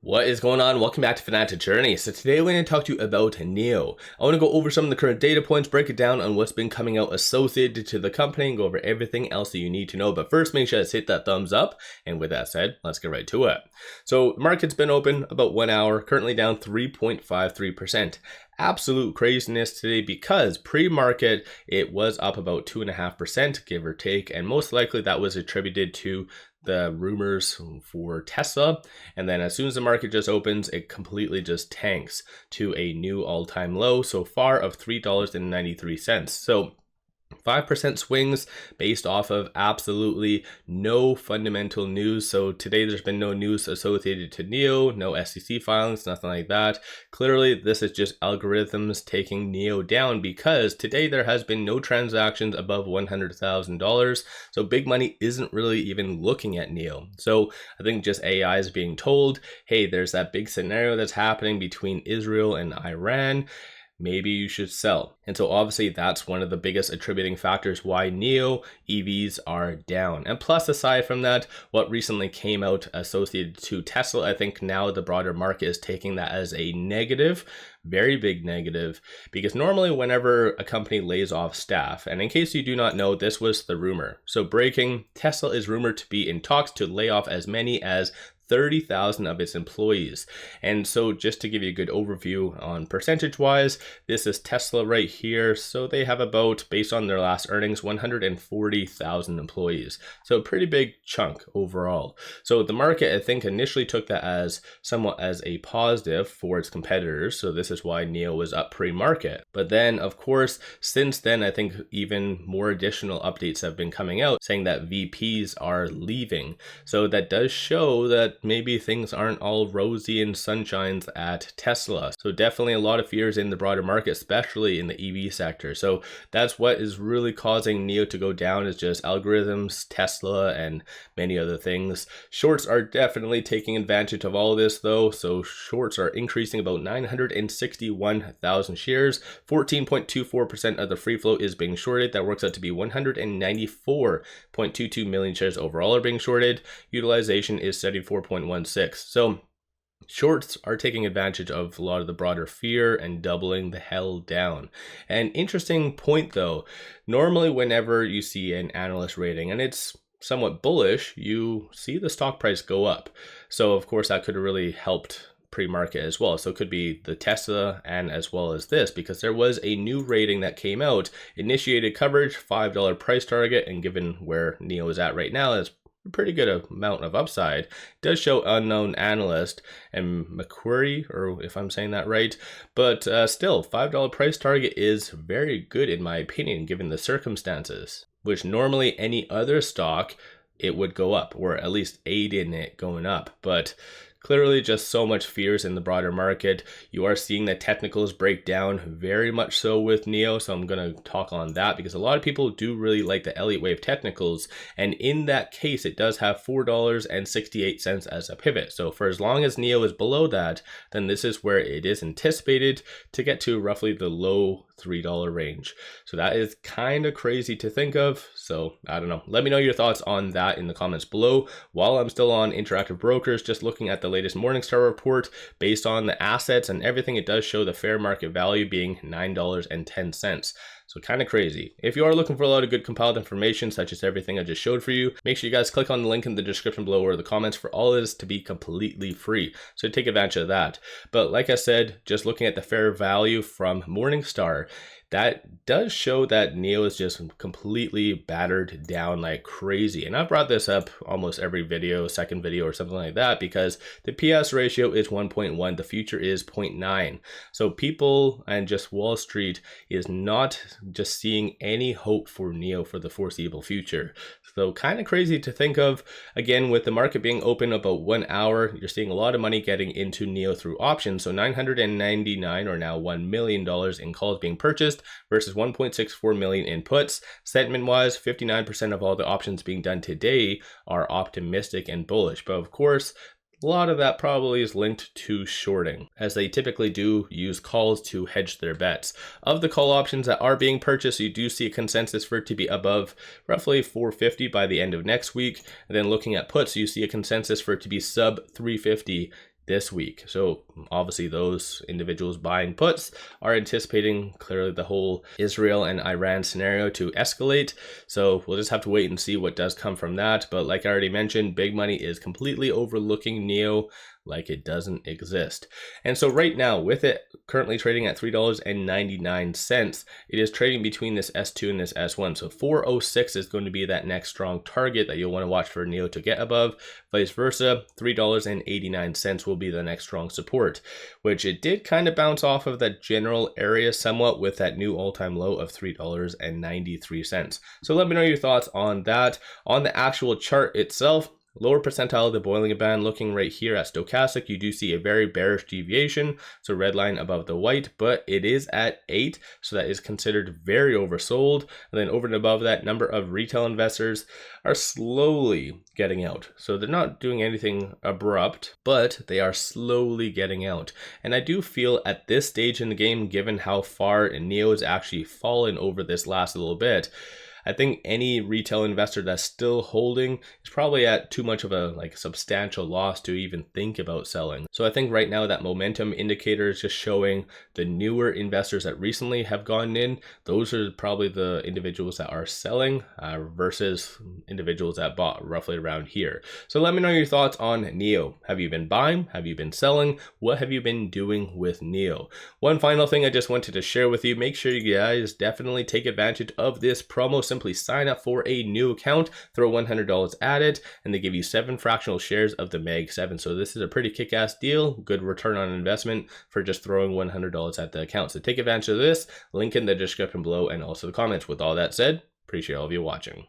What is going on? Welcome back to Financial Journey. So today we're going to talk to you about NIO. I want to go over some of the current data points, break it down on what's been coming out associated to the company, and go over everything else that you need to know. But first, make sure to hit that thumbs up. And with that said, let's get right to it. So the market's been open about 1 hour, currently down 3.53%. Absolute craziness today because pre-market it was up about 2.5%, give or take, and most likely that was attributed to the rumors for Tesla. And then as soon as the market just opens, it completely just tanks to a new all-time low so far of $3.93. So 5% swings based off of absolutely no fundamental news. So today there's been no news associated to NIO, no SEC filings, nothing like that. Clearly this is just algorithms taking NIO down because today there has been no transactions above $100,000. So big money isn't really even looking at NIO. So I think just AI is being told, hey, there's that big scenario that's happening between Israel and Iran. Maybe you should sell. And so obviously that's one of the biggest attributing factors why NIO EVs are down. And plus, aside from that, what recently came out associated to Tesla, I think now the broader market is taking that as a negative, very big negative, because normally whenever a company lays off staff, and in case you do not know, this was the rumor. So breaking, Tesla is rumored to be in talks to lay off as many as 30,000 of its employees. And so just to give you a good overview on percentage wise, this is Tesla right here. So they have about, based on their last earnings, 140,000 employees. So a pretty big chunk overall. So the market, I think, initially took that as somewhat as a positive for its competitors. So this is why NIO was up pre-market. But then of course, since then, I think even more additional updates have been coming out saying that VPs are leaving. So that does show that maybe things aren't all rosy and sunshines at Tesla. So definitely a lot of fears in the broader market, especially in the EV sector. So that's what is really causing NIO to go down, is just algorithms, Tesla, and many other things. Shorts are definitely taking advantage of all of this though. So shorts are increasing about 961,000 shares. 14.24% of the free float is being shorted. That works out to be 194.22 million shares overall are being shorted. Utilization is 74.16. So shorts are taking advantage of a lot of the broader fear and doubling the hell down. An interesting point though, normally whenever you see an analyst rating and it's somewhat bullish, you see the stock price go up. So of course that could have really helped pre-market as well. So it could be the Tesla and as well as this, because there was a new rating that came out, initiated coverage, $5 price target, and given where NIO is at right now, it's a pretty good amount of upside. It does show unknown analyst and Macquarie, or if I'm saying that right, but still $5 price target is very good in my opinion given the circumstances, which normally any other stock it would go up, or at least aid in it going up. But clearly just so much fears in the broader market. You are seeing the technicals break down very much so with NIO. So I'm going to talk on that because a lot of people do really like the Elliott Wave technicals. And in that case, it does have $4.68 as a pivot. So for as long as NIO is below that, then this is where it is anticipated to get to roughly the low $3 range. So that is kind of crazy to think of. So I don't know. Let me know your thoughts on that in the comments below. While I'm still on Interactive Brokers, just looking at the latest Morningstar report, based on the assets and everything, it does show the fair market value being $9.10. So kind of crazy. If you are looking for a lot of good compiled information, such as everything I just showed for you, make sure you guys click on the link in the description below or the comments for all of this to be completely free. So take advantage of that. But like I said, just looking at the fair value from Morningstar, that does show that NIO is just completely battered down like crazy. And I've brought this up almost every video, second video or something like that, because the PS ratio is 1.1, the future is 0.9. So people and just Wall Street is not just seeing any hope for NIO for the foreseeable future. So kind of crazy to think of. Again, with the market being open about 1 hour, you're seeing a lot of money getting into NIO through options. So 999 or now $1 million in calls being purchased versus 1.64 million in puts. Sentiment wise, 59% of all the options being done today are optimistic and bullish. But of course, a lot of that probably is linked to shorting, as they typically do use calls to hedge their bets. Of the call options that are being purchased, you do see a consensus for it to be above roughly 450 by the end of next week. And then looking at puts, you see a consensus for it to be sub 350 this week. So obviously those individuals buying puts are anticipating clearly the whole Israel and Iran scenario to escalate. So we'll just have to wait and see what does come from that. But like I already mentioned, big money is completely overlooking NIO like it doesn't exist. And so right now, with it currently trading at $3.99, it is trading between this S2 and this S1. So 406 is going to be that next strong target that you'll want to watch for NIO to get above. Vice versa, $3.89 will be the next strong support, which it did kind of bounce off of that general area somewhat with that new all-time low of $3.93. So let me know your thoughts on that. On the actual chart itself, lower percentile of the Bollinger Band, looking right here at stochastic, you do see a very bearish deviation, so red line above the white, but it is at 8, so that is considered very oversold. And then over and above that, number of retail investors are slowly getting out. So they're not doing anything abrupt, but they are slowly getting out. And I do feel at this stage in the game, given how far NIO has actually fallen over this last little bit, I think any retail investor that's still holding is probably at too much of a substantial loss to even think about selling. So I think right now that momentum indicator is just showing the newer investors that recently have gone in. Those are probably the individuals that are selling versus individuals that bought roughly around here. So let me know your thoughts on NIO. Have you been buying? Have you been selling? What have you been doing with NIO? One final thing I just wanted to share with you. Make sure you guys definitely take advantage of this promo. Simply sign up for a new account, throw $100 at it, and they give you 7 fractional shares of the Mag 7. So this is a pretty kick-ass deal, good return on investment for just throwing $100 at the account. So take advantage of this, link in the description below and also the comments. With all that said, appreciate all of you watching.